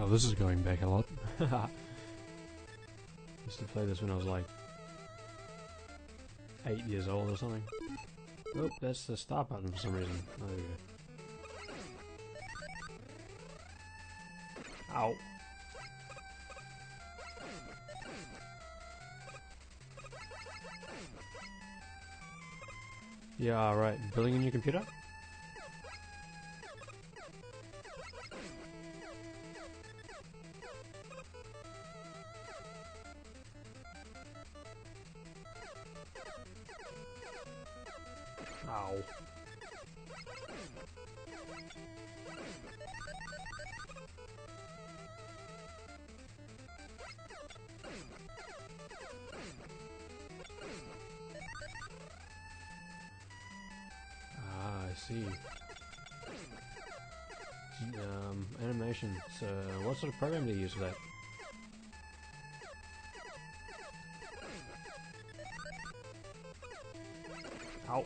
Oh, this is going back a lot. Used to play this when I was like 8 years old or something. Oh, that's the start button for some reason. Oh, there we go. Ow. Yeah, right. Building a new computer? Ow. Ah, I see. Animation. So, what sort of program do you use for that? Ow.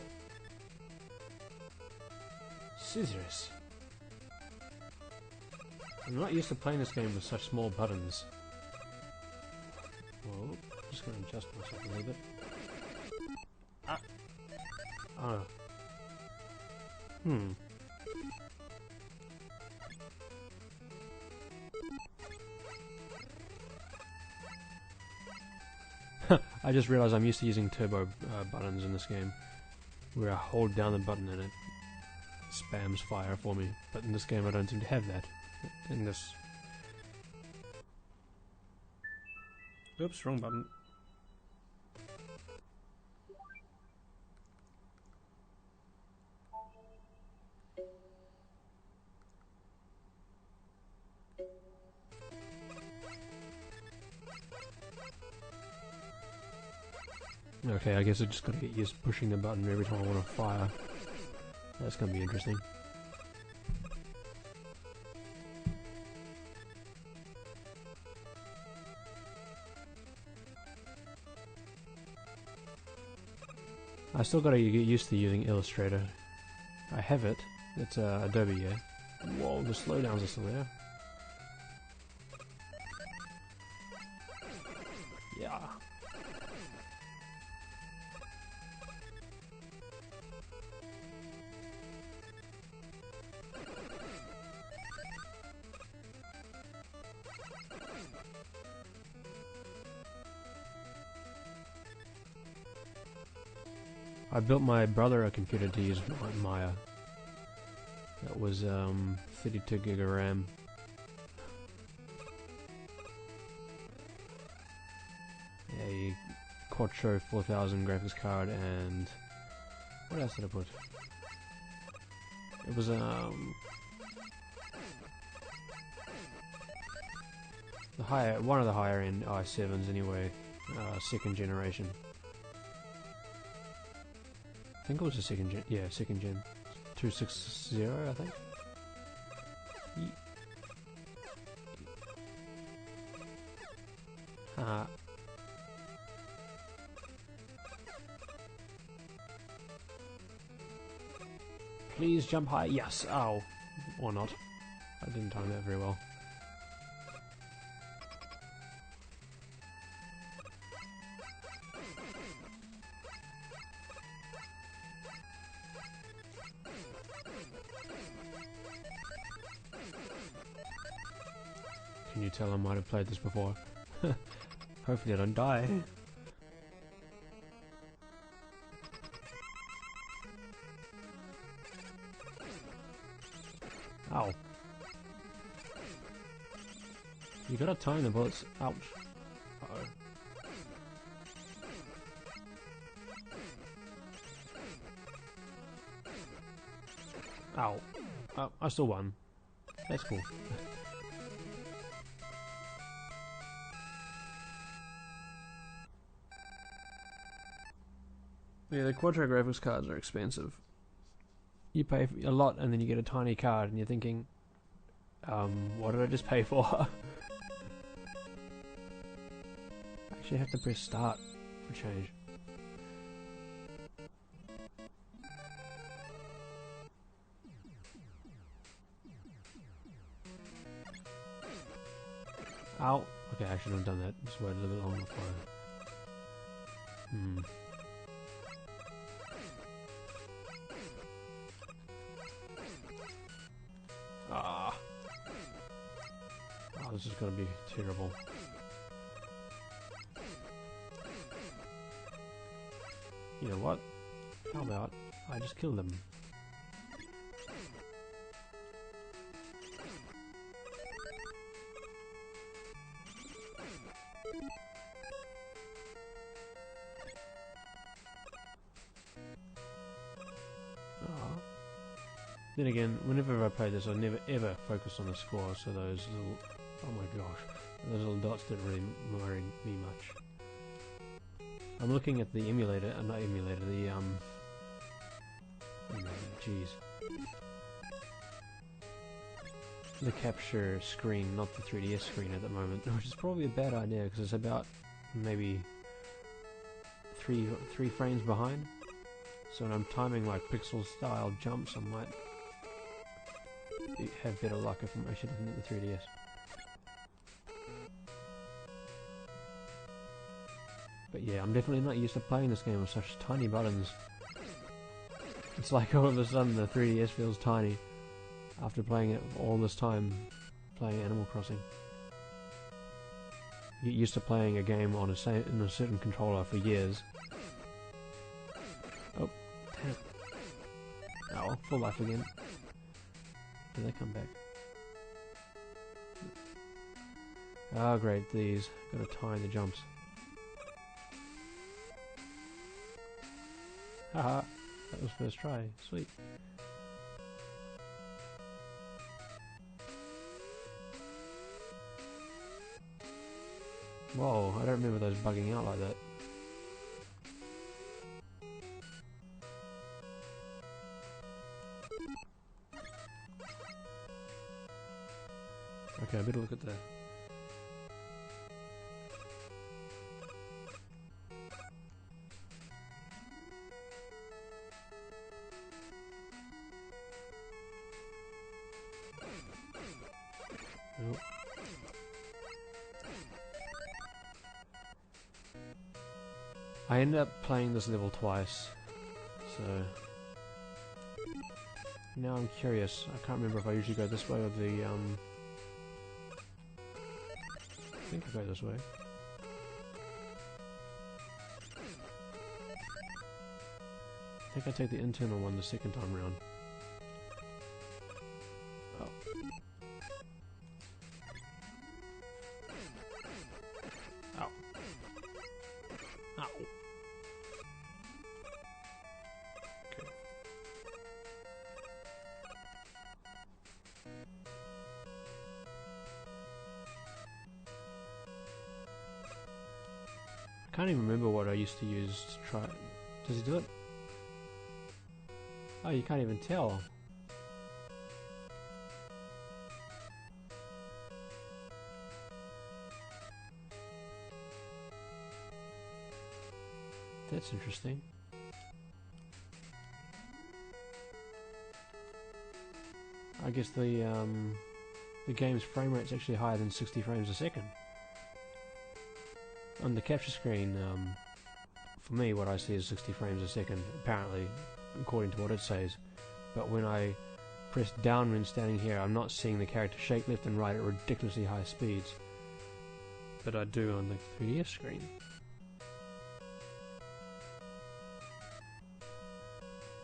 Scissors. I'm not used to playing this game with such small buttons. Well, I'm just going to adjust myself a little bit. Ah. Oh. Hmm. I just realized I'm used to using turbo buttons in this game, where I hold down the button and it spams fire for me. But in this game I don't seem to have that. In this... Oops, wrong button. Okay, I guess I just gotta get used to pushing the button every time I want to fire. That's gonna be interesting. I still gotta get used to using Illustrator. I have it. It's Adobe, yeah. Whoa, the slowdowns are still there. Yeah. I built my brother a computer to use Maya. That was 32 gig of RAM. A Quattro 4000 graphics card, and what else did I put? It was one of the higher end i7s anyway, second generation. I think it was a second gen. Yeah, second gen. 260, I think. Please jump high. Yes. Ow. Or not. I didn't time that very well. Can you tell I might have played this before? Hopefully I don't die. Ow. You gotta time the bullets. Ouch. Uh-oh. Ow. Oh, I still won. That's cool. Yeah, the Quattro graphics cards are expensive. You pay a lot and then you get a tiny card and you're thinking, what did I just pay for? Actually, I have to press start for change. Ow! Okay, I shouldn't have done that. Just waited a little bit longer for it. Ah! Oh, this is gonna be terrible. You know what? How about I just kill them? Then again, whenever I play this, I never ever focus on the score, so those little... oh my gosh. Those little dots didn't really worry me much. I'm looking at the emulator, not emulator, the jeez. The capture screen, not the 3DS screen at the moment, which is probably a bad idea, because it's about maybe three frames behind. So when I'm timing like pixel style jumps, I might have better luck if I'm actually looking at the 3DS. But yeah, I'm definitely not used to playing this game with such tiny buttons. It's like all of a sudden the 3DS feels tiny after playing it all this time, playing Animal Crossing. You get used to playing a game on in a certain controller for years. Oh, damn. Oh, full life again. Did they come back? Oh great, these. Gotta time the jumps. Haha, that was first try. Sweet. Whoa, I don't remember those bugging out like that. Okay, I better look at that. Nope. I ended up playing this level twice, so now I'm curious. I can't remember if I usually go this way or the I think I go this way. I think I take the internal one the second time round. Oh. Ow. Ow. Okay. I can't even remember what I used to use to try it. Does he do it? Oh, you can't even tell. That's interesting. I guess the game's frame rate's actually higher than 60 frames a second. On the capture screen, for me, what I see is 60 frames a second, apparently, according to what it says. But when I press down when standing here, I'm not seeing the character shake left and right at ridiculously high speeds. But I do on the 3DS screen.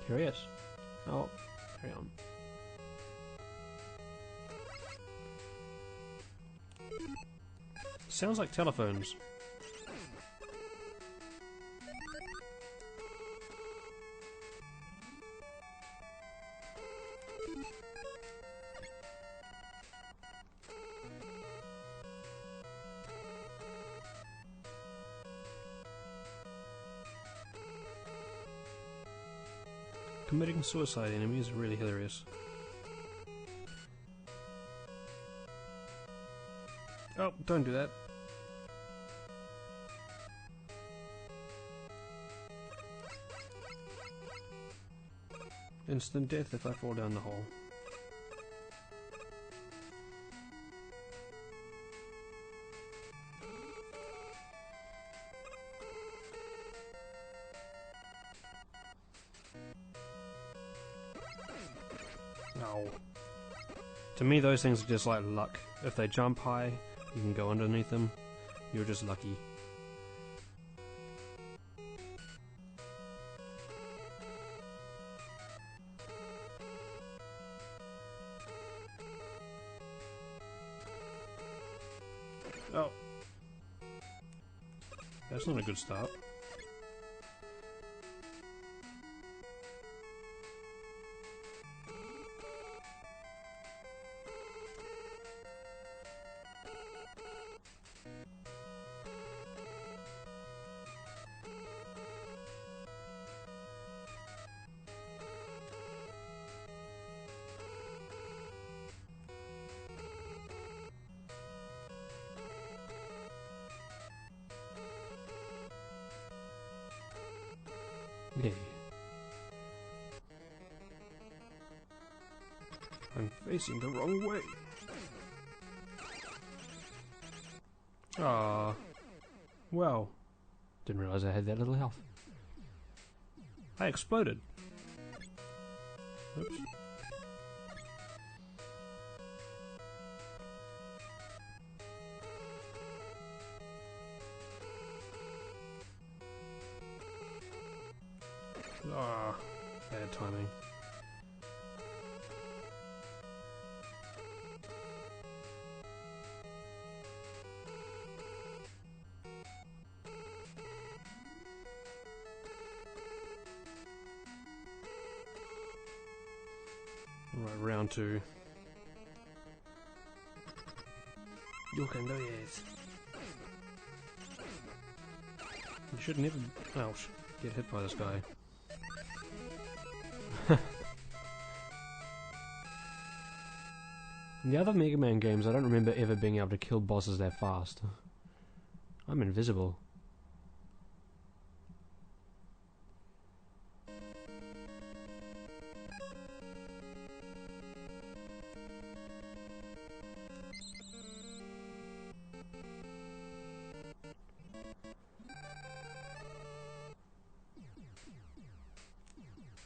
Curious. Oh, carry on. Sounds like telephones. Committing suicide enemies is really hilarious. Oh, don't do that. Instant death if I fall down the hole. To me, those things are just like luck. If they jump high, you can go underneath them. You're just lucky. Oh. That's not a good start. Yeah. I'm facing the wrong way. Ah. Well. Didn't realize I had that little health. I exploded. Oops. Ah, bad timing. Right, round 2. You can do it. You should never, ouch, get hit by this guy. In the other Mega Man games, I don't remember ever being able to kill bosses that fast. I'm invisible.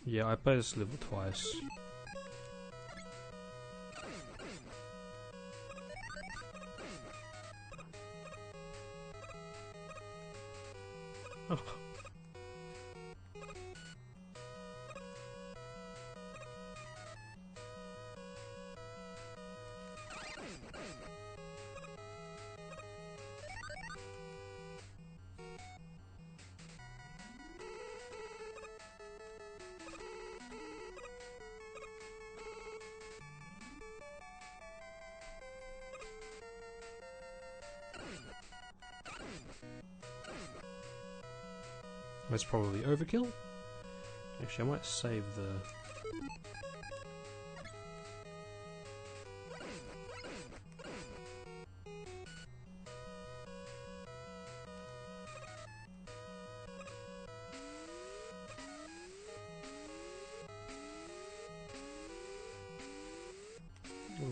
Yeah, I played this level twice. Oh. That's probably overkill. Actually, I might save the...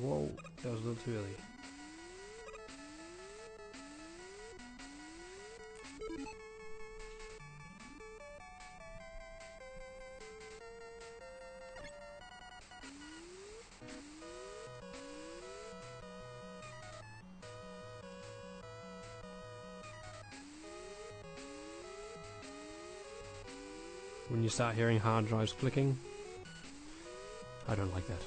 Whoa, that was a little too early. When you start hearing hard drives clicking, I don't like that.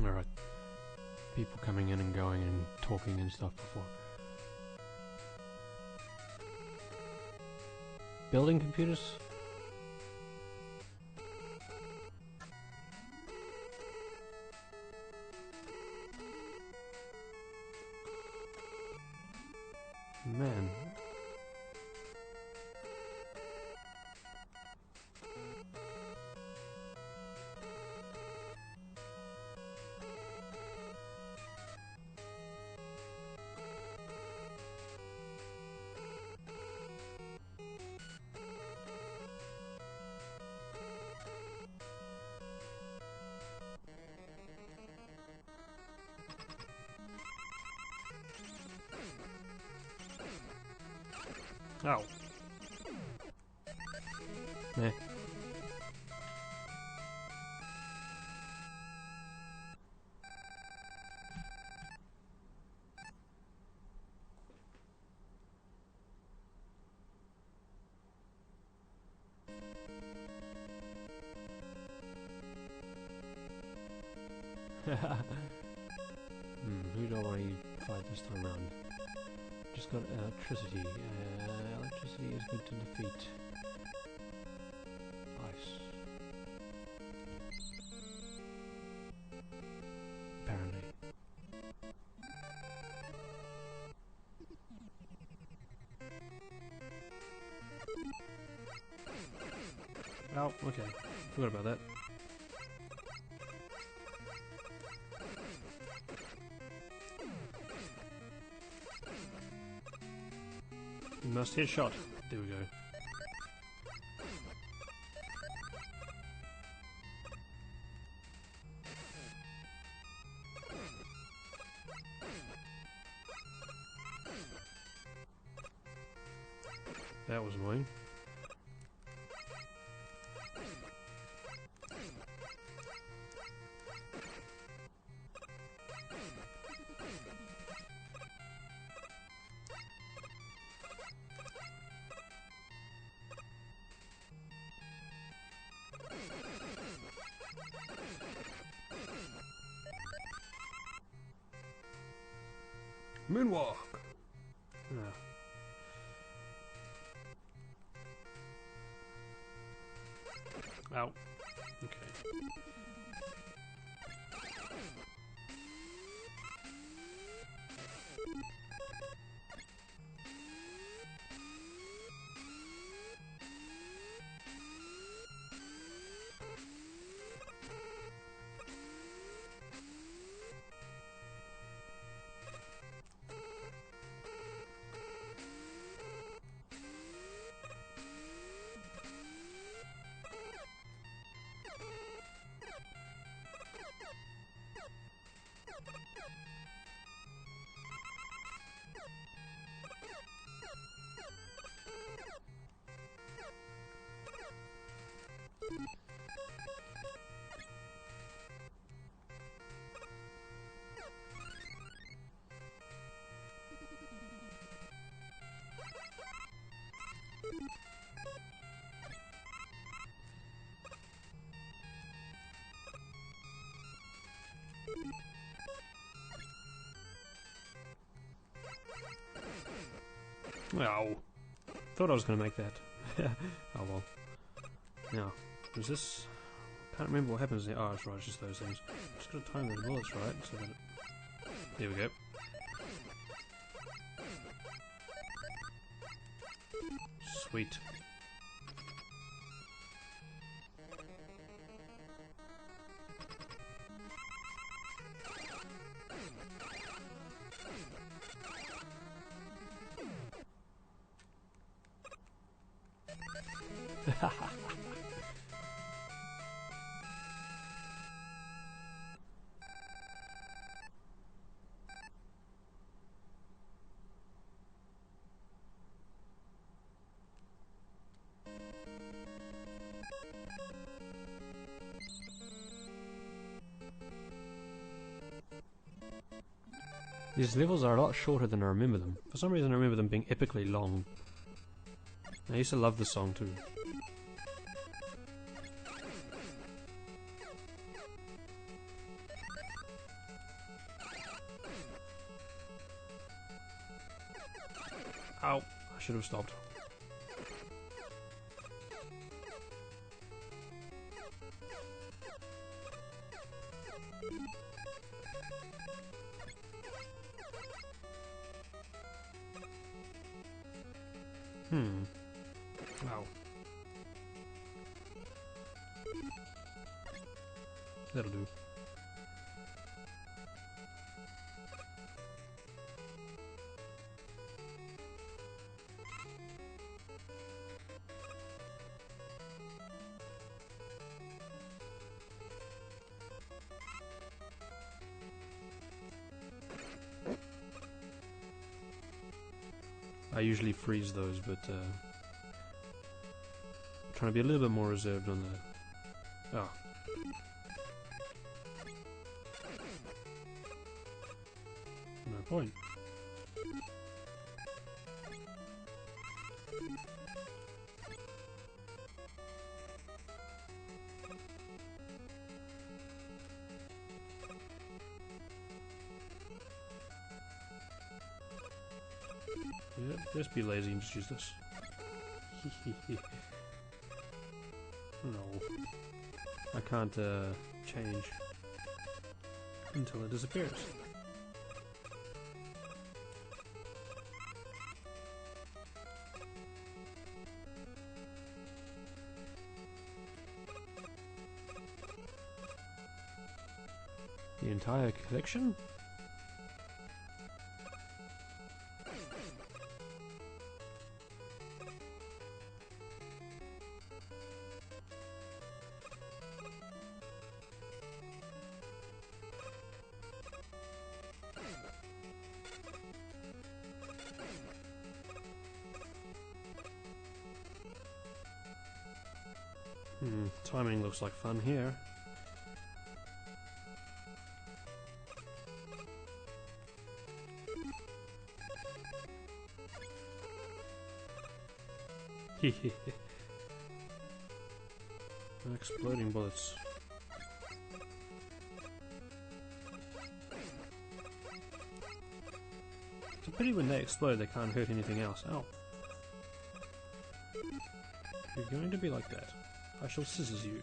Alright. People coming in and going and talking and stuff before. Building computers? Man. Ow. Meh. Who do I want to fight this time round? Just got electricity. Electricity is good to defeat. Ice. Apparently. Oh, okay. Forgot about that. You must hit shot. There we go. That was annoying. Moonwalk! Ah. Ow. Okay. Ow. Thought I was going to make that. Oh well. Now, is this... Can't remember what happens there. Oh, that's right, it's just those things. Just got to time the bullets right, so that... There we go. Sweet. These levels are a lot shorter than I remember them. For some reason I remember them being epically long. I used to love the song too. Ow! I should have stopped. Wow. That'll do. I usually freeze those, but trying to be a little bit more reserved on the... Oh. No point. Yep, just be lazy and just use this. No. I can't change until it disappears. The entire collection? Timing looks like fun here. Exploding bullets. It's a pity when they explode they can't hurt anything else. Ow. If you're going to be like that, I shall scissors you.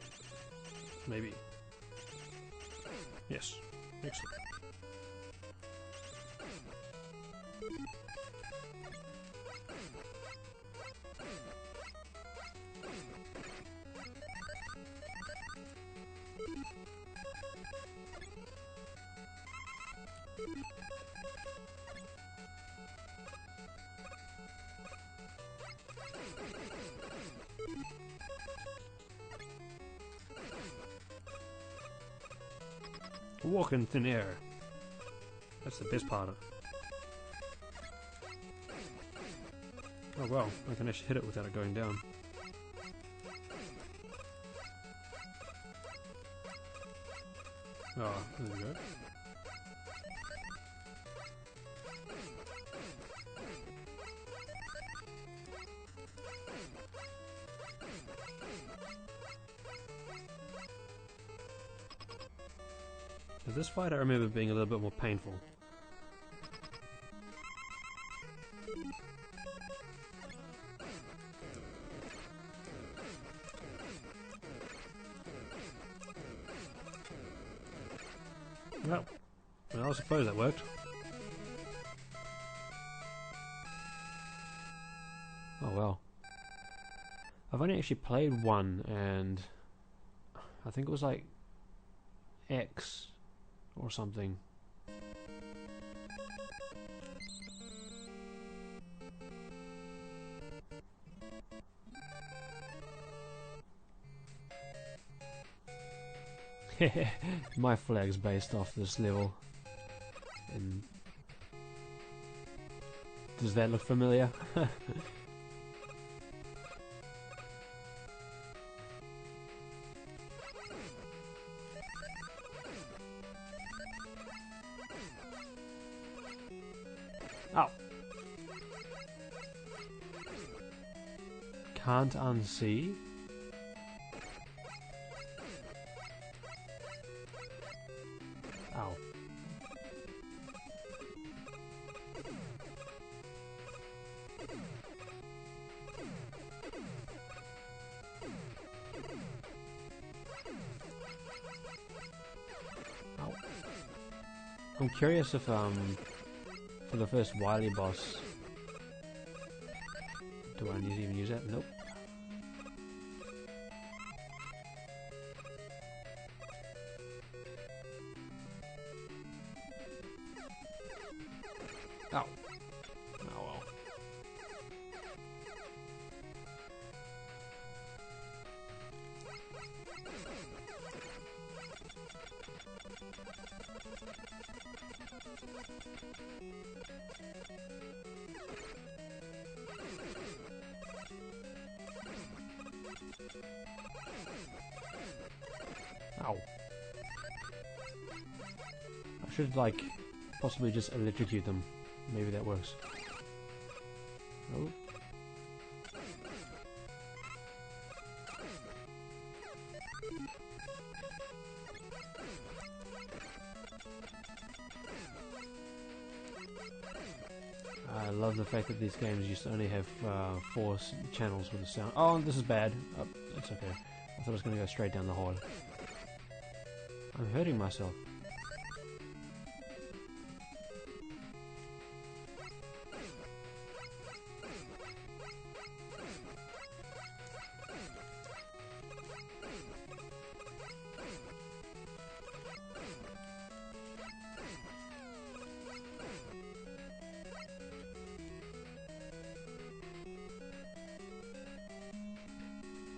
Maybe. Yes. Excellent. Walk in thin air. That's the best part of it. Oh wow, I can actually hit it without it going down. Oh, there we go. So this fight I remember being a little bit more painful. Well, I suppose that worked. Oh well. I've only actually played one, and I think it was like X or something. My flag's based off this level. And does that look familiar? Oh. Can't unsee? Ow. Ow. I'm curious if, for the first Wily boss, do I need to even use that? Nope. Ow. Oh well. Ow. I should, like, possibly just electrocute them. Maybe that works. Oh. I love the fact that these games used to only have 4 channels with the sound. Oh, this is bad. Oh, it's okay. I thought I was going to go straight down the hall. I'm hurting myself.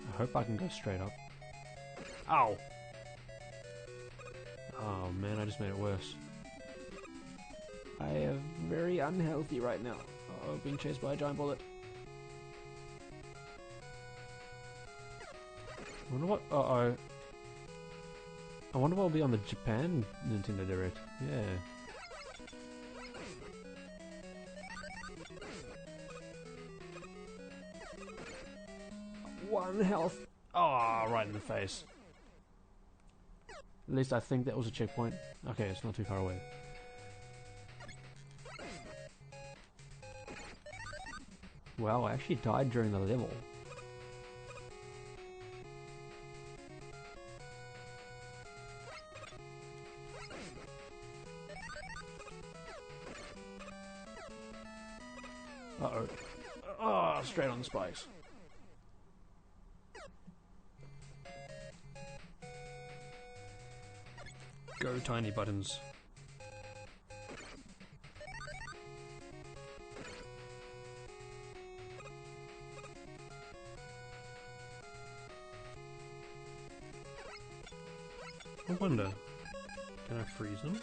I hope I can go straight up. Ow! Oh man, I just made it worse. I am very unhealthy right now. Oh, being chased by a giant bullet. I wonder what... Uh-oh. I wonder what will be on the Japan Nintendo Direct. Yeah. One health. Oh, right in the face. At least I think that was a checkpoint. Okay, it's not too far away. Wow, I actually died during the level. Uh-oh. Oh, straight on the spikes. Go, tiny buttons. I wonder, can I freeze them?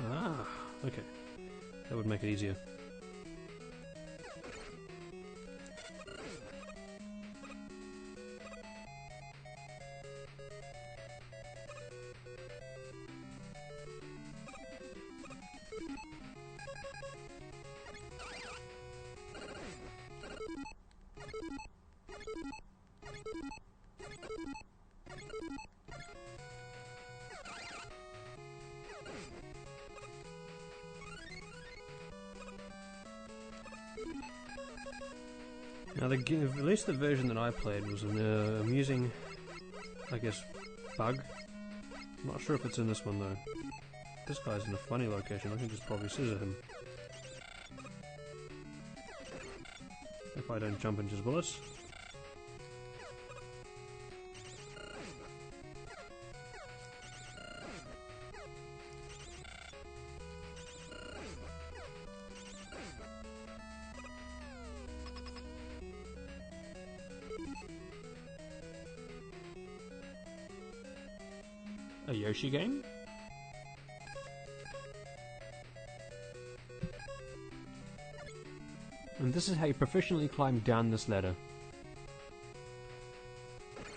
Ah, okay. That would make it easier. Now, at least the version that I played was an amusing, I guess, bug. I'm not sure if it's in this one though. This guy's in a funny location. I can just probably scissor him. If I don't jump into his bullets. A Yoshi game? And this is how you proficiently climb down this ladder.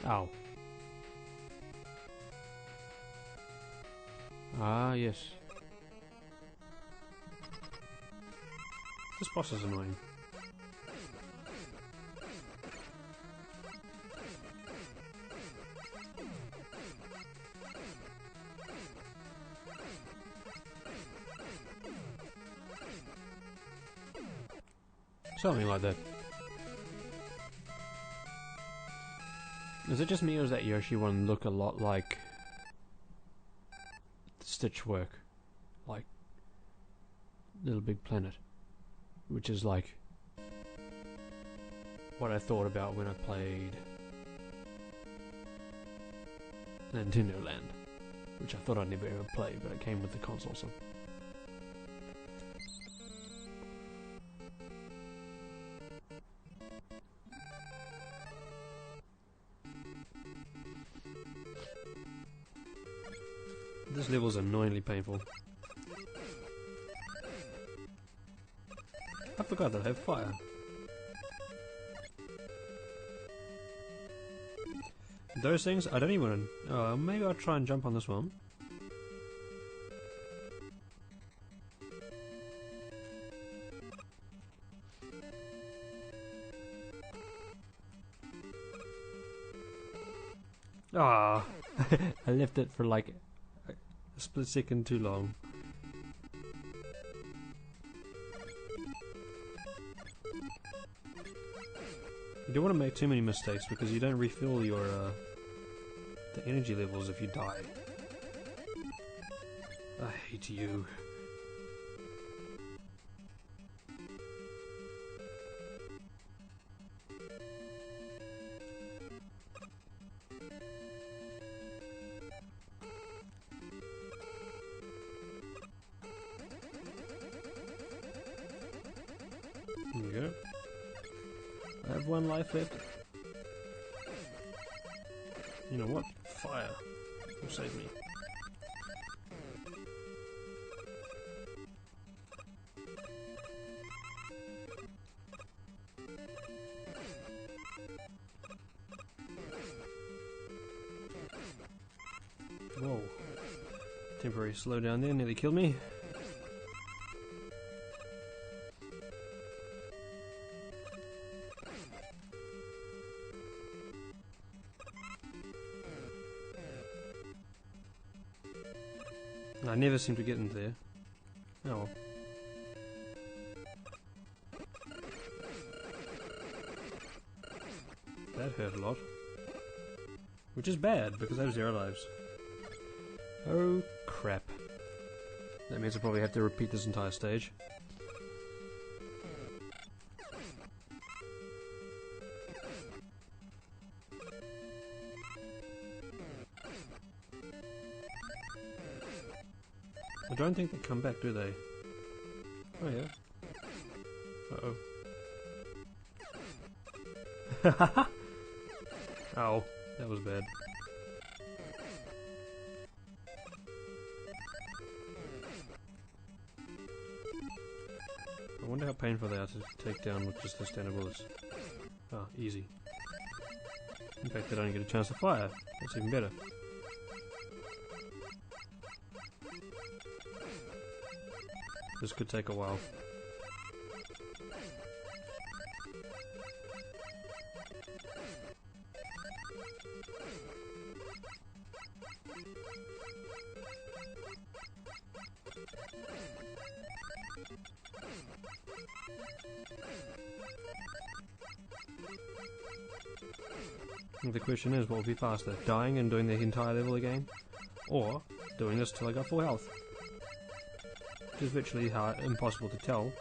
Ow. Ah, yes. This boss is annoying. Something like that. Is it just me, or does that Yoshi one look a lot like Stitchwork? Like Little Big Planet? Which is like what I thought about when I played Nintendo Land. Which I thought I'd never ever play, but it came with the console, so... This level is annoyingly painful. I forgot that I have fire. Those things, I don't even... maybe I'll try and jump on this one. Ah, I left it for like a split second too long. You don't want to make too many mistakes because you don't refill your the energy levels if you die. I hate you. There we go. I have one life left. You know what? Fire will save me. Whoa. Temporary slowdown there, nearly killed me. I never seem to get in there. Oh well. That hurt a lot. Which is bad, because I have 0 lives. Oh crap. That means I probably have to repeat this entire stage. I don't think they come back, do they? Oh yeah. Uh-oh. Ow, that was bad. I wonder how painful they are to take down with just the standard bullets. Ah, easy. In fact, they don't get a chance to fire. That's even better. This could take a while. The question is, what will be faster? Dying and doing the entire level again? Or doing this till I got full health? Which is virtually impossible to tell.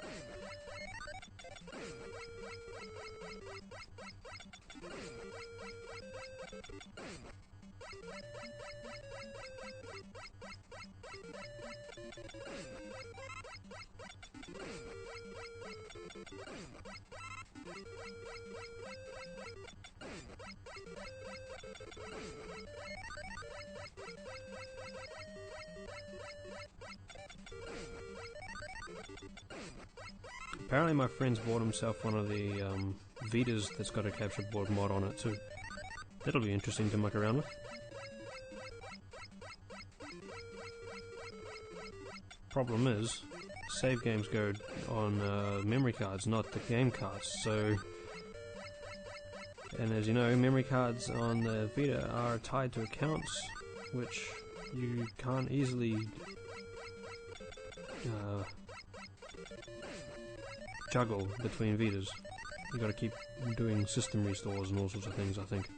Apparently my friend's bought himself one of the Vitas that's got a capture board mod on it too. That'll be interesting to muck around with. Problem is, save games go on memory cards, not the game cards, so... And as you know, memory cards on the Vita are tied to accounts, which you can't easily juggle between Vitas. You gotta keep doing system restores and all sorts of things, I think.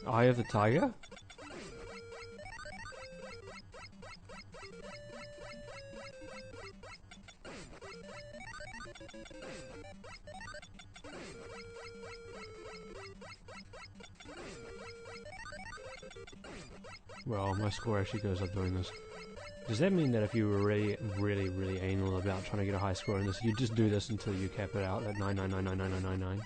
Eye of the Tiger? Well, my score actually goes up doing this. Does that mean that if you were really anal about trying to get a high score in this, you just do this until you cap it out at 9999999?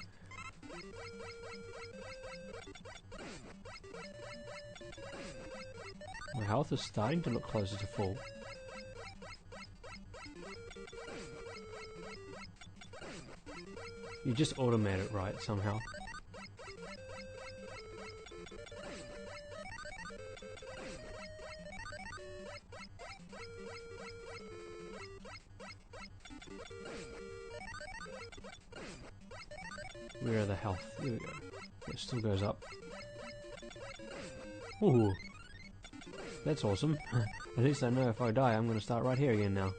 My health is starting to look closer to full. You just automate it right somehow. Where are the health? There we go. It still goes up. Ooh. That's awesome. At least I know if I die, I'm going to start right here again now.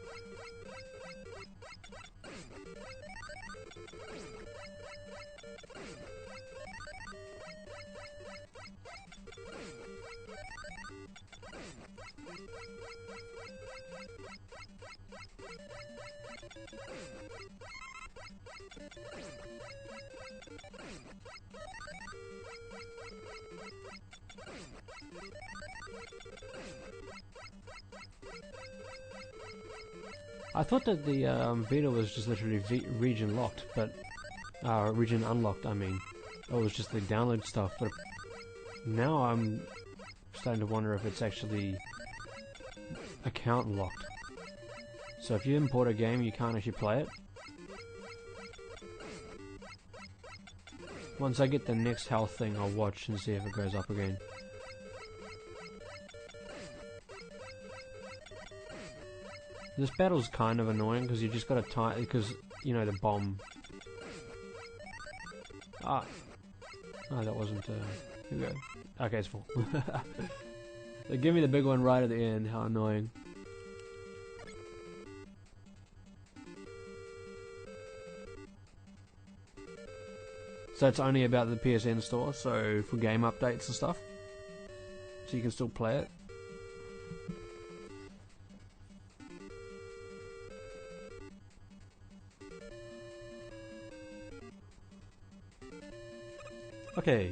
I thought that the Vita was just literally region locked, but region unlocked. I mean, it was just the download stuff. But now I'm starting to wonder if it's actually account locked. So if you import a game, you can't actually play it. Once I get the next health thing, I'll watch and see if it goes up again. This battle's kind of annoying because you just gotta time, because, you know, the bomb. Ah. Oh, that wasn't, here we go. Okay, it's full. They give me the big one right at the end, how annoying. So it's only about the PSN store, so for game updates and stuff. So you can still play it. Okay.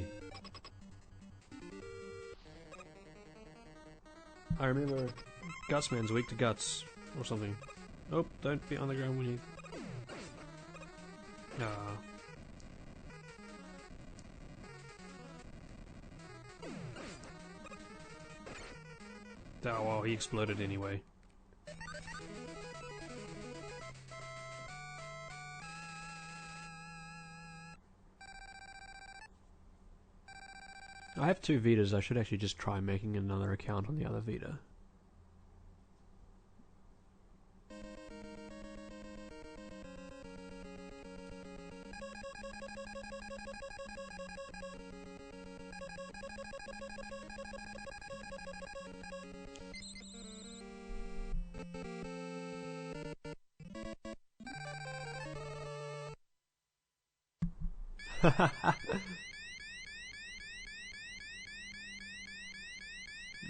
I remember Gutsman's weak to guts or something. Nope, don't be on the ground when you... Ah. Oh well, he exploded anyway. I have two Vitas, I should actually just try making another account on the other Vita.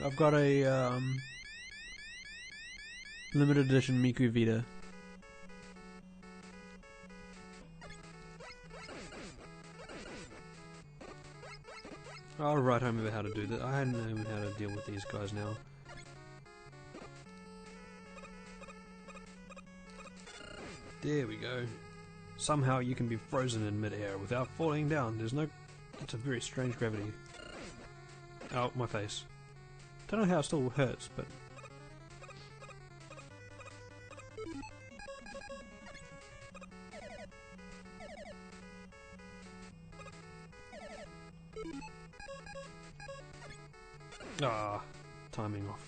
I've got a Limited edition Miku Vita. Oh right, I remember how to do that. I know how to deal with these guys now. There we go. Somehow you can be frozen in mid-air without falling down. There's no... It's a very strange gravity. Oh, my face. Don't know how it still hurts, but... Ah, timing off.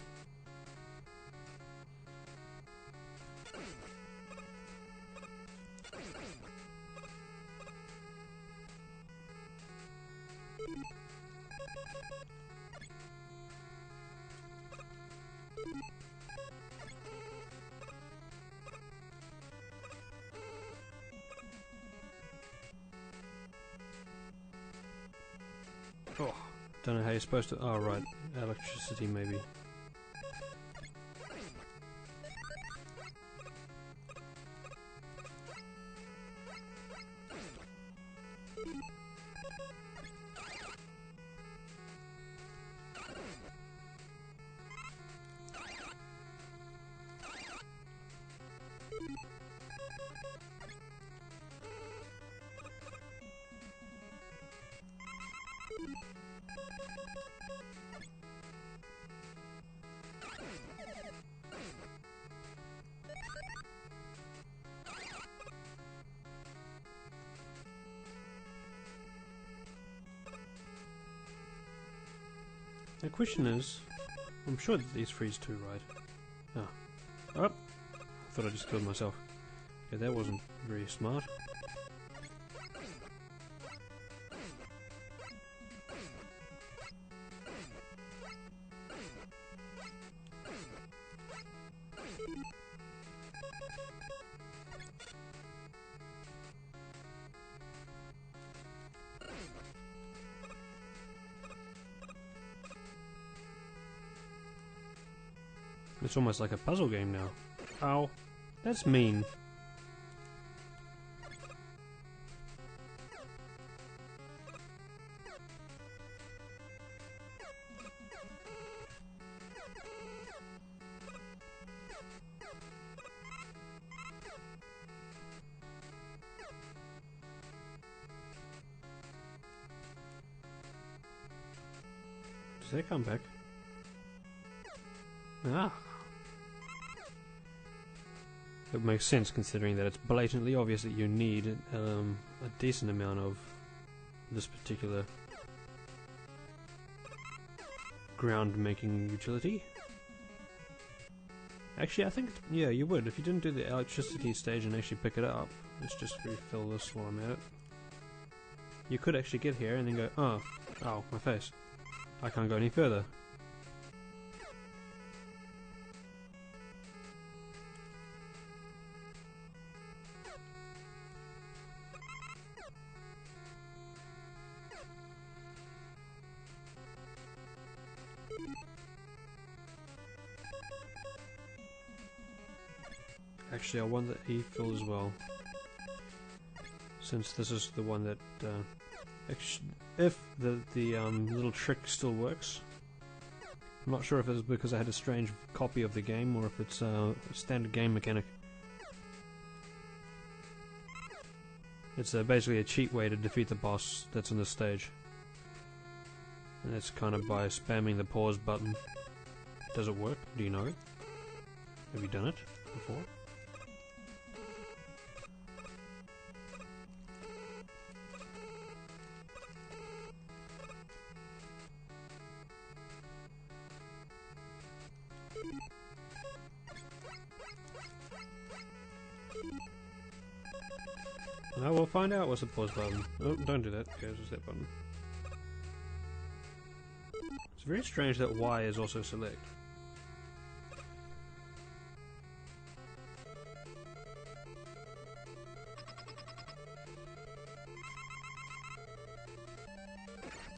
Oh, don't know how you're supposed to... Oh, right. Electricity, maybe. The question is, I'm sure that these freeze too, right? Oh. Oh! I thought I just killed myself. Okay, that wasn't very smart. It's almost like a puzzle game now. Ow. That's mean. Does that come back? Ah. It makes sense considering that it's blatantly obvious that you need a decent amount of this particular ground making utility. Actually, I think, yeah, you would. If you didn't do the electricity stage and actually pick it up, let's just refill this while I'm at it. You could actually get here and then go, oh, ow, my face. I can't go any further. Actually, I want the E-fill as well, since this is the one that, if the little trick still works. I'm not sure if it's because I had a strange copy of the game, or if it's a standard game mechanic. It's basically a cheat way to defeat the boss that's on the stage. And it's kind of by spamming the pause button. Does it work? Do you know it? Have you done it before? I will find out what's the pause button. Oh, don't do that. Okay, it's just that button. It's very strange that Y is also select.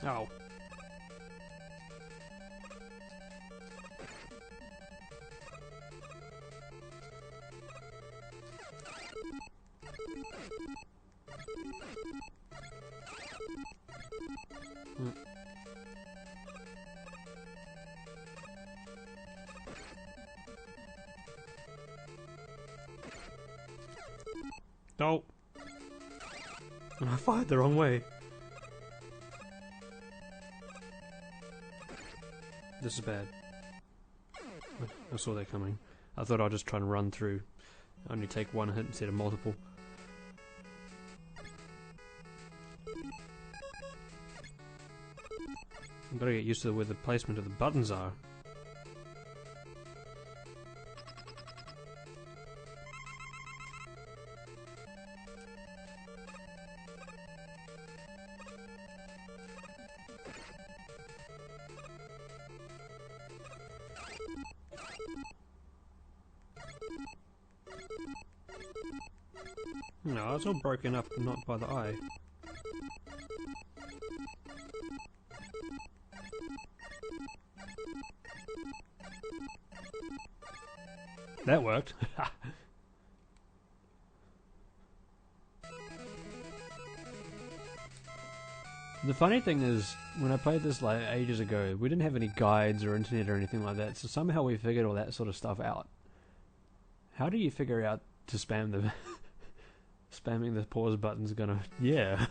Ow. No! I fired the wrong way. This is bad. I saw that coming. I thought I'd just try and run through. Only take one hit instead of multiple. I've got to get used to where the placement of the buttons are. No, it's all broken up, not by the eye. That worked. The funny thing is, when I played this like ages ago, we didn't have any guides or internet or anything like that, so somehow we figured all that sort of stuff out. How do you figure out to spam the spamming the pause button's gonna... yeah.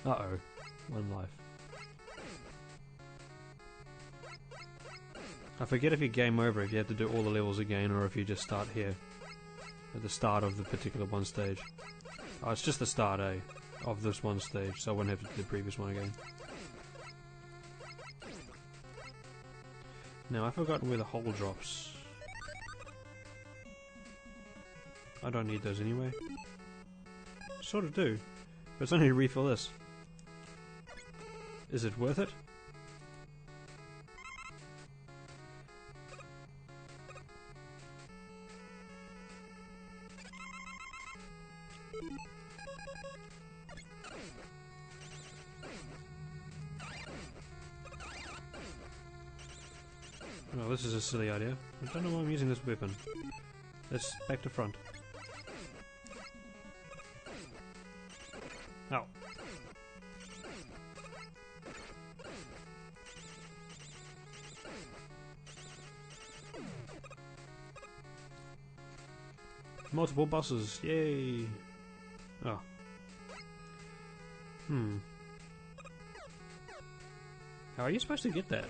Uh-oh. One life. I forget if you game over, if you have to do all the levels again, or if you just start here. At the start of the particular one stage. Oh, it's just the start, eh? Of this one stage, so I won't have to do the previous one again. Now, I've forgotten where the hole drops. I don't need those anyway. Sort of do. But it's only to refill this. Is it worth it? Oh, this is a silly idea. I don't know why I'm using this weapon. Let's back to front. Ow. Multiple bosses, yay! Oh. How are you supposed to get that?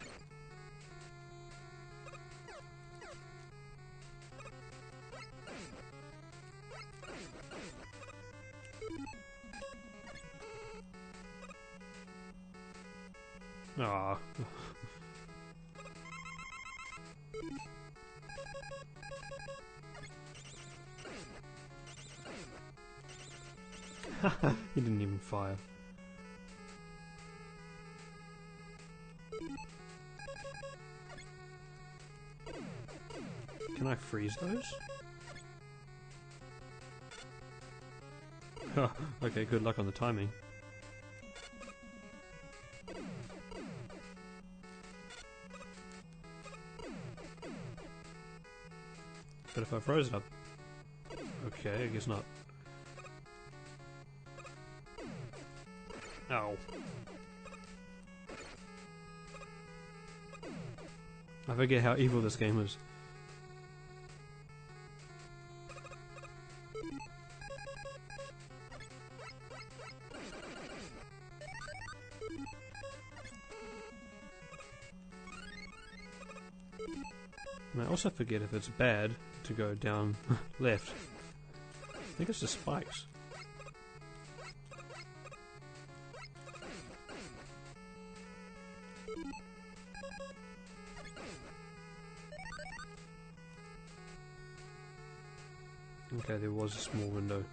Ah. He didn't even fire. Can I freeze those? Okay, good luck on the timing. But if I froze it up... Okay, I guess not. Ow. I forget how evil this game is. And I also forget if it's bad to go down left. I think it's the spikes. Okay, there was a small window.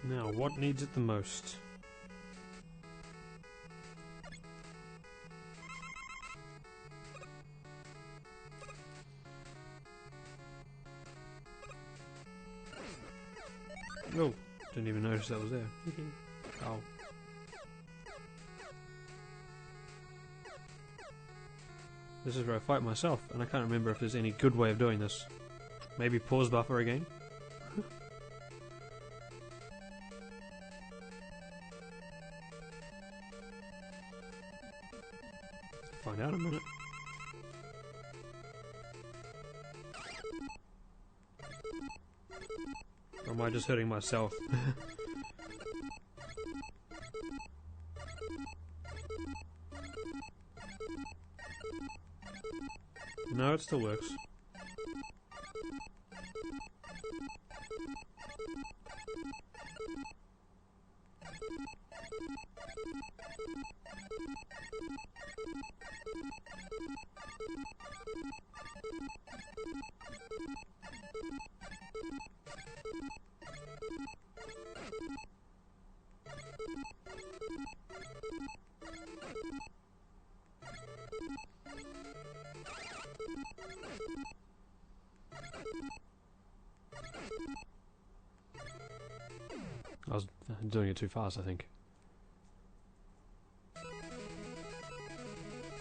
Now, what needs it the most? Oh, didn't even notice that was there. Oh. This is where I fight myself, and I can't remember if there's any good way of doing this. Maybe pause buffer again? Find out in a minute. Or am I just hurting myself? No, it still works. I was doing it too fast, I think.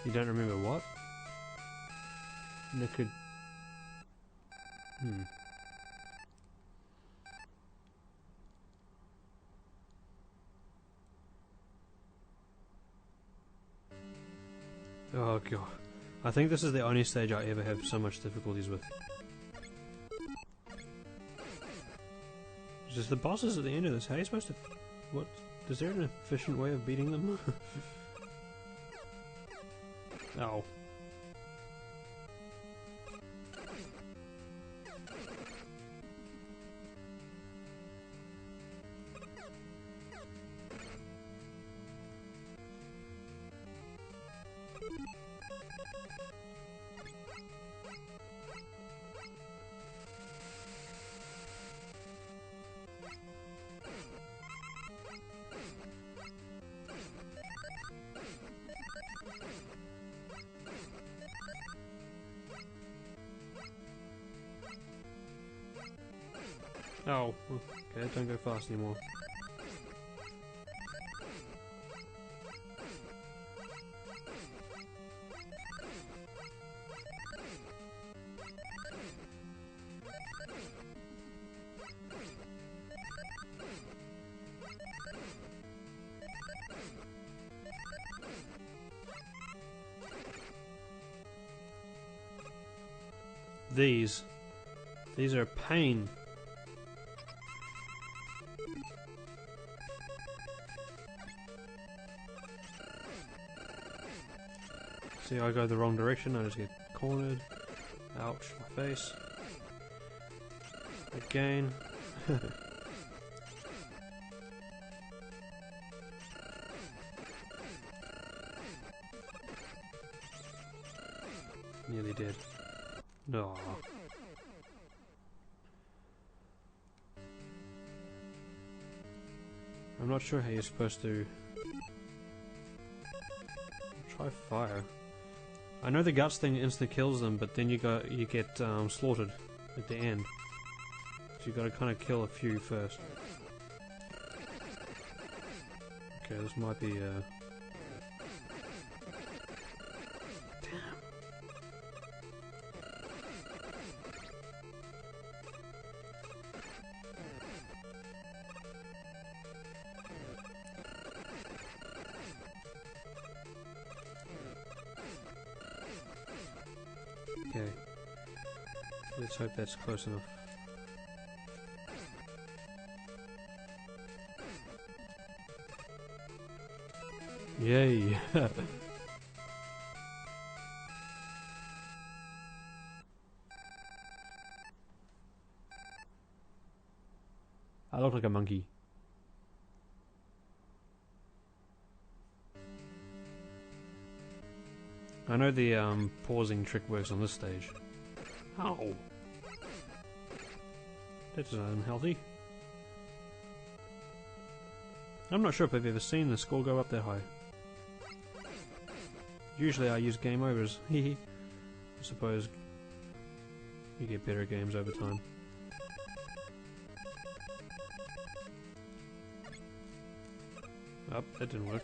You don't remember what? Naked. Oh god. I think this is the only stage I ever have so much difficulties with. Just the bosses at the end of this. How are you supposed to... What? Is there an efficient way of beating them? Oh. Oh, okay, don't go fast anymore. These are a pain. See, I go the wrong direction, I just get cornered. Ouch, my face. Again. Nearly dead. No. I'm not sure how you're supposed to try fire. I know the guts thing insta kills them, but then you get slaughtered at the end. So you got to kind of kill a few first. Okay, this might be okay. Let's hope that's close enough. Yay! I look like a monkey. I know the pausing trick works on this stage. Ow! That's unhealthy. I'm not sure if I've ever seen the score go up that high. Usually I use game overs. Hehe. I suppose you get better at games over time. Oh, that didn't work.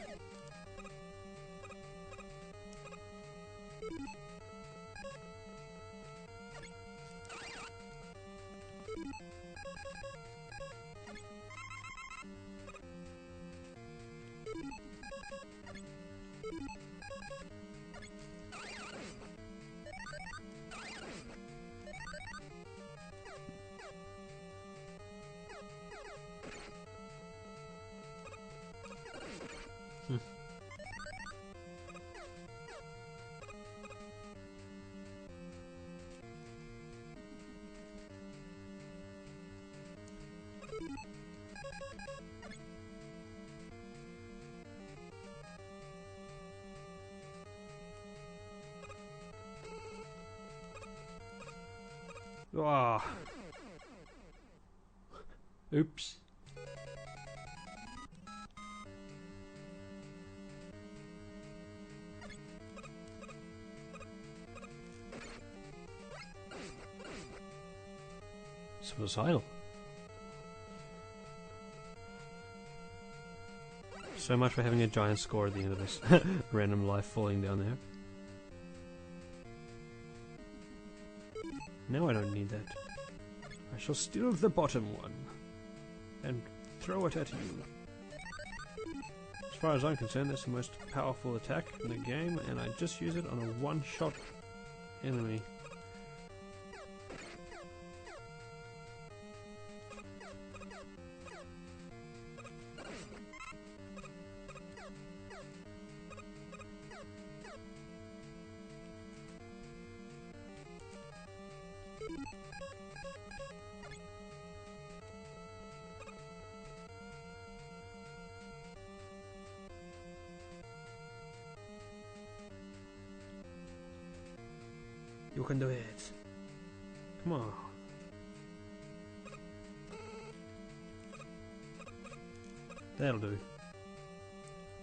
Ah. Oops. Suicidal. So much for having a giant score at the end of this. Random life falling down there. Now I don't need that. I shall steal the bottom one and throw it at you. As far as I'm concerned, that's the most powerful attack in the game, and I just use it on a one-shot enemy. You can do it. Come on. That'll do.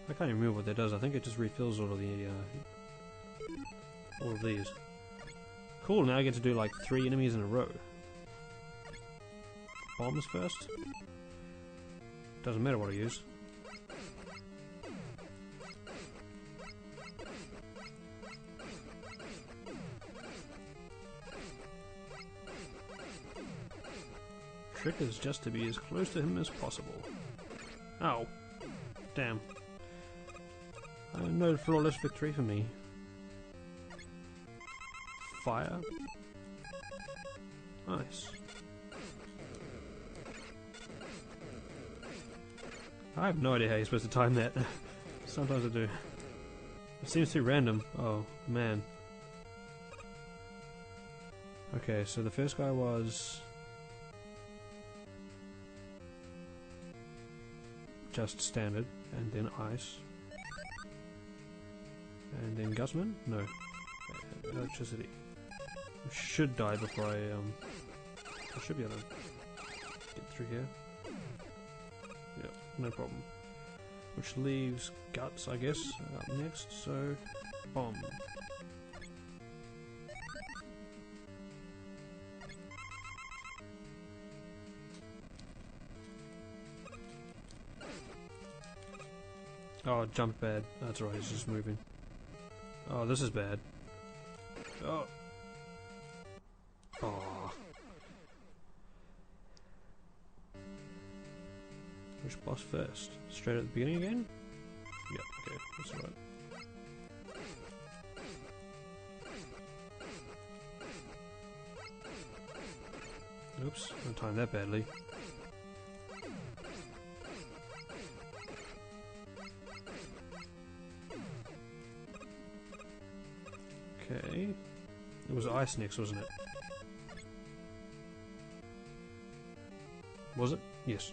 I can't even remember what that does. I think it just refills all of the all of these. Cool, now I get to do like 3 enemies in a row. Bombs first. Doesn't matter what I use. Trick is just to be as close to him as possible. Ow. Damn. No flawless victory for me. Fire. Nice. I have no idea how you're supposed to time that. Sometimes I do. It seems too random. Oh, man. Okay, so the first guy was just standard, and then ice, and then Gusman? No, electricity. I should die before I should be able to get through here. Yep, no problem. Which leaves guts, I guess, up next. So, bomb. Oh, jump bad. That's right, he's just moving. Oh, this is bad. Oh. Oh. Which boss first? Straight at the beginning again? Yep, okay, that's alright. Oops, I timed that badly. Okay. It was ice next, wasn't it? Was it? Yes.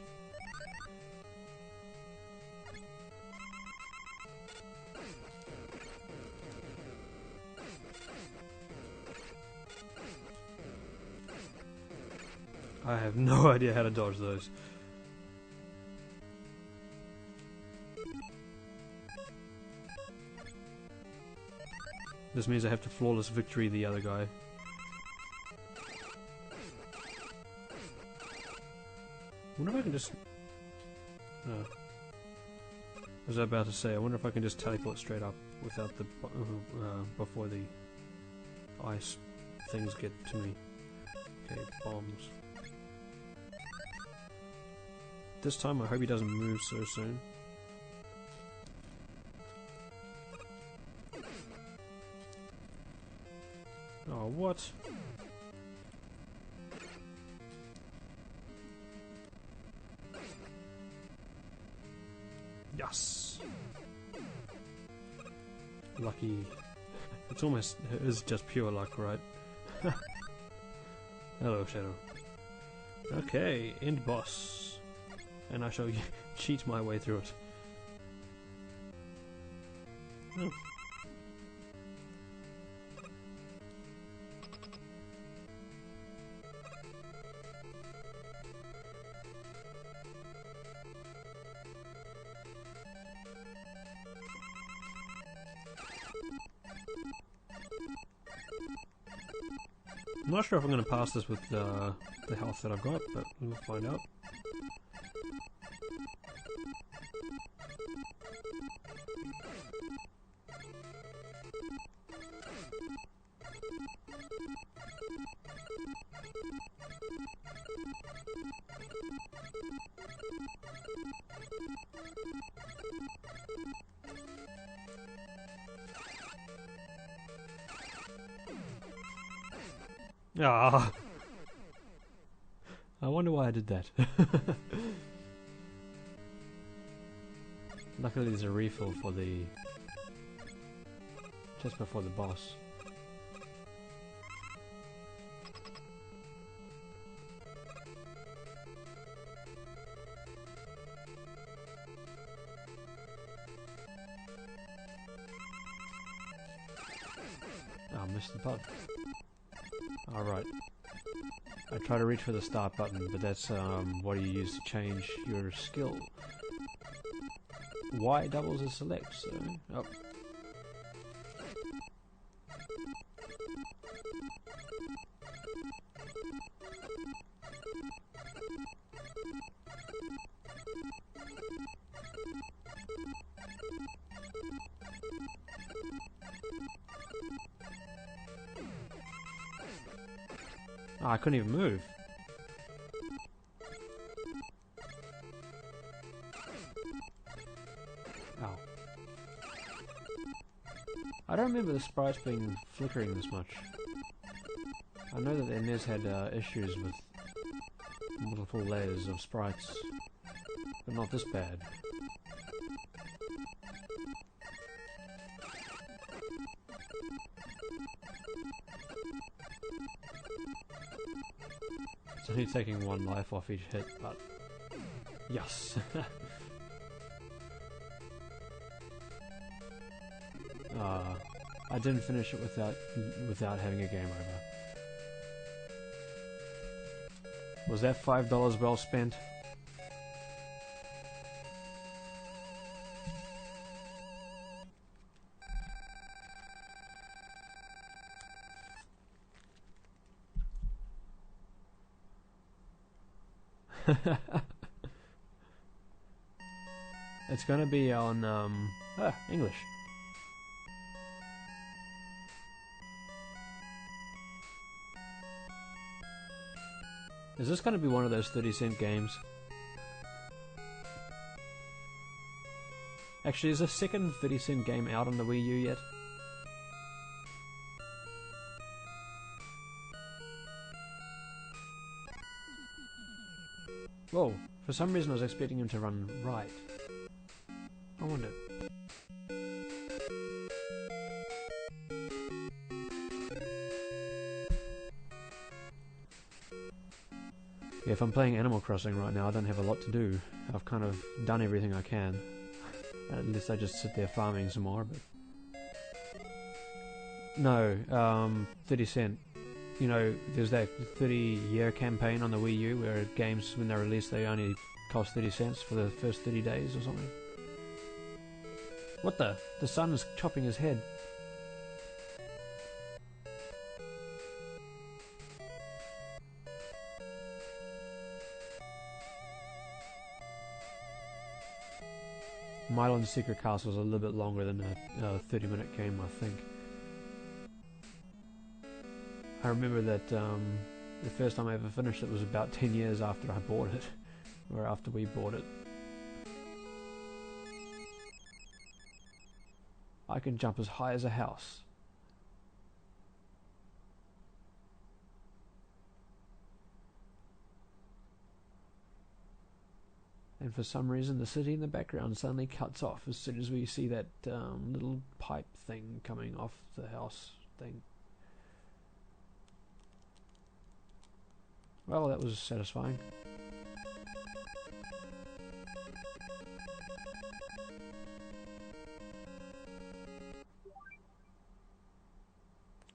I have no idea how to dodge those. This means I have to flawless victory the other guy. I wonder if I can just... No. I was about to say, I wonder if I can just teleport straight up without the... before the ice things get to me. Okay, bombs. This time I hope he doesn't move so soon. Oh, what? Yes! Lucky. It's almost... it's just pure luck, right? Hello, Shadow. Okay, end boss. And I shall cheat my way through it. Oh. I'm not sure if I'm going to pass this with the health that I've got, but we'll find out. Ah, I wonder why I did that. Luckily there's a refill for the... just before the boss. Oh, I missed the button. Alright. I try to reach for the start button, but that's what you use to change your skill. Y doubles as select, so... oh. Oh, I couldn't even move. Ow. I don't remember the sprites being flickering this much. I know that the NES had issues with multiple layers of sprites, but not this bad. It's only taking one life off each hit, but... yes! I didn't finish it without having a game over. Was that $5 well spent? It's gonna be on, English. Is this gonna be one of those 30-cent games? Actually, is a second 30-cent game out on the Wii U yet? Whoa, for some reason I was expecting him to run right. I wonder. Yeah, if I'm playing Animal Crossing right now, I don't have a lot to do. I've kind of done everything I can. At least I just sit there farming some more, but... No, 30 cent. You know, there's that 30-year campaign on the Wii U where games, when they're released, they only cost 30 cents for the first 30 days or something. What the? The sun is chopping his head. Mylan's Secret Castle is a little bit longer than a 30-minute game, I think. I remember that the first time I ever finished it was about 10 years after I bought it, or after we bought it. I can jump as high as a house. And for some reason the city in the background suddenly cuts off as soon as we see that little pipe thing coming off the house thing. Well, that was satisfying.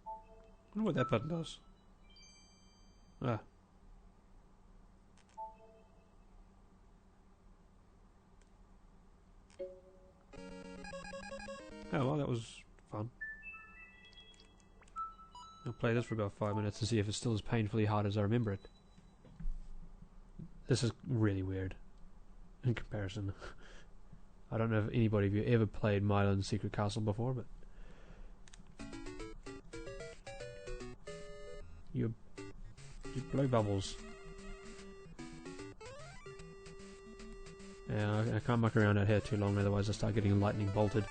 I wonder what that button does. Ah. Oh, well, that was fun. I'll play this for about 5 minutes and see if it's still as painfully hard as I remember it. This is really weird in comparison. I don't know if anybody of you ever played Mylan's Secret Castle before, but you blow bubbles. Yeah, I can't muck around out here too long, otherwise I start getting lightning bolted.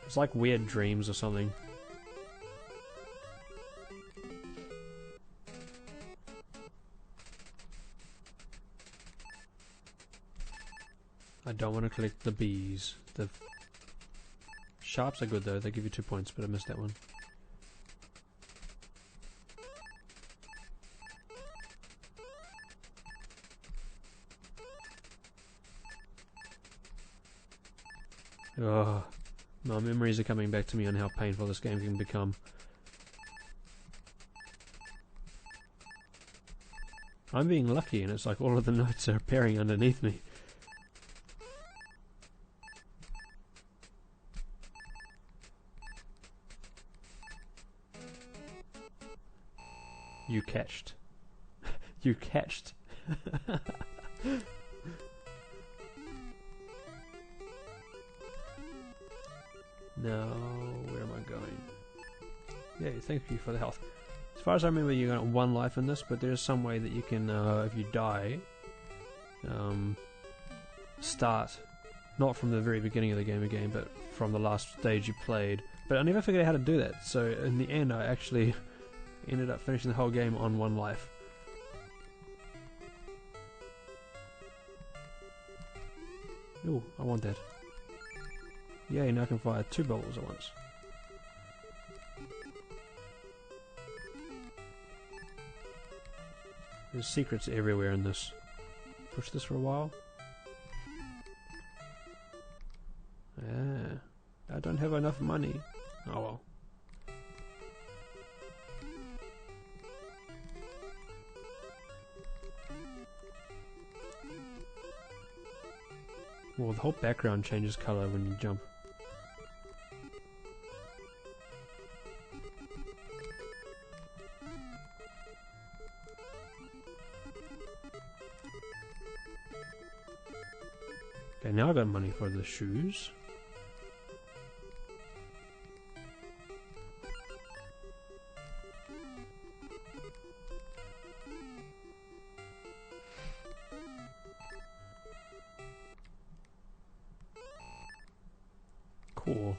It's like weird dreams or something. I don't want to collect the bees. The sharps are good though, they give you 2 points, but I missed that one. Oh, my memories are coming back to me on how painful this game can become. I'm being lucky and it's like all of the notes are appearing underneath me. You catched. You catched. Now, where am I going? Yeah, thank you for the health. As far as I remember, you got 1 life in this, but there's some way that you can, if you die, start, not from the very beginning of the game again, but from the last stage you played. But I never figured out how to do that, so in the end I actually ended up finishing the whole game on 1 life. Ooh, I want that. Yay, now I can fire 2 bubbles at once. There's secrets everywhere in this. Push this for a while. Ah, I don't have enough money. Oh well. Well, the whole background changes colour when you jump. Okay, now I got money for the shoes. Cool.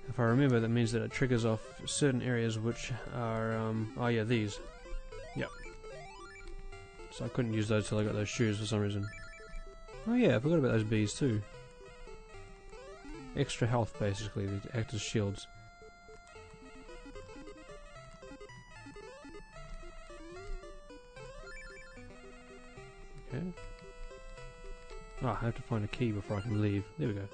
If I remember, that means that it triggers off certain areas which are, oh yeah, these. Yep. So I couldn't use those till I got those shoes for some reason. Oh yeah, I forgot about those bees too. Extra health basically, they act as shields. Okay. Ah, I have to find a key before I can leave. There we go.